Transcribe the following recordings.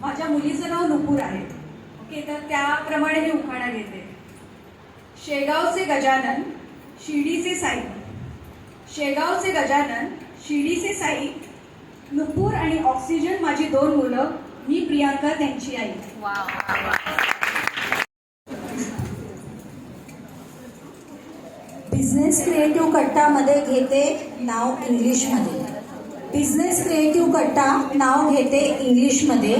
माझ्या मुलीचं नाव नुपूर आहे. ओके, तर त्याप्रमाणे मी उखाणा घेते. शेगावचे गजानन, शिर्डीचे साई. शेगावचे गजानन, शिर्डीचे साई. नुपूर आणि ऑक्सिजन माझी 2 मुलं. मी प्रियांका त्यांची आई. बिझनेस क्रिएटिव्ह कट्टामध्ये घेते नाव इंग्लिशमध्ये. बिझनेस क्रिएटिव्ह कट्टा नाव घेते इंग्लिशमध्ये.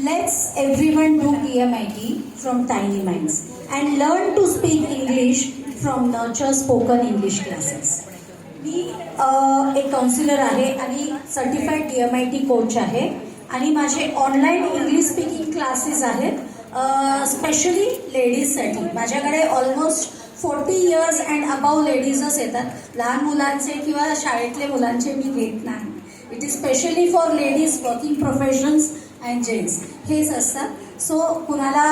Let's everyone do PMIT from tiny minds and learn to speak English from nurture spoken English classes. मी एक काउन्सिलर आहे आणि सर्टिफाईड PMIT कोच आहे आणि माझे ऑनलाईन इंग्लिश स्पीकिंग क्लासेस आहेत स्पेशली लेडीजसाठी. माझ्याकडे ऑलमोस्ट 40 इयर्स अँड अबाव लेडीजच येतात. लहान मुलांचे किंवा शाळेतले मुलांचे मी घेत नाही. It is specially for ladies, working professions and gents हेच असतात. सो कुणाला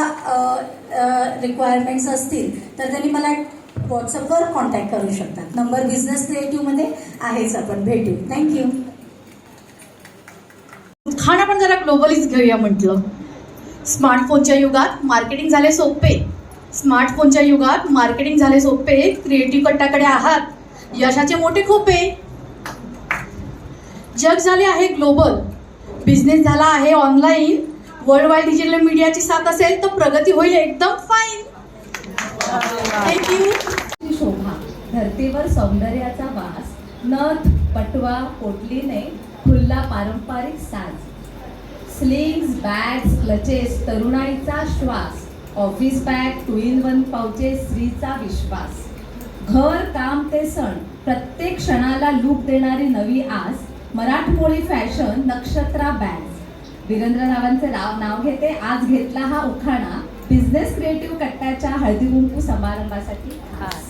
रिक्वायरमेंट्स असतील तर त्यांनी मला व्हॉट्सअपवर कॉन्टॅक्ट करू शकतात. नंबर बिझनेस क्रिएटिव्हमध्ये आहेच. आपण भेटू. थँक्यू. खाणं पण जरा ग्लोबलीच घेऊया म्हटलं. स्मार्टफोनच्या युगात मार्केटिंग झाले सोपे. स्मार्टफोनच्या युगात मार्केटिंग झाले सोपे. क्रिएटिव्ह कट्टाकडे आहात, यशाचे मोठे खोपे. जग झाले आहे ग्लोबल, बिझनेस झाला आहे ऑनलाईन. वर्ल्ड वाईड डिजिटल मीडियाची साथ असेल तर प्रगती होईल एकदम फाईन. थँक्यू. शोभा, धरतीवर सौंदर्याचा वास, नथ पटवा पोटलीने खुल्ला पारंपरिक साज. स्लिंग्स, बॅग्स, क्लचेस, तरुणाईचा श्वास. ऑफिस बॅग, 2-in-1 पाउचेस, स्त्रीचा विश्वास. घर, काम ते सण, प्रत्येक क्षणाला लूक देणारी नवी आस. मराठमोळी फॅशन, नक्षत्रा बॅग्स. वीरेंद्ररावांचे नाव घेते. आज घेतला हा उखाणा बिझनेस क्रिएटिव्ह कट्ट्याच्या हळदीकुंकू समारंभासाठी खास.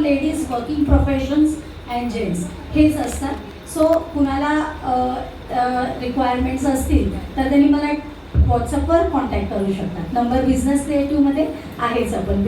Ladies, working professions and gents हेच असतात. सो कुणाला रिक्वायरमेंट्स असतील तर त्यांनी मला व्हॉट्सअपवर कॉन्टॅक्ट करू शकतात. नंबर बिझनेस क्रिएटिव्हमध्ये आहेच. आपण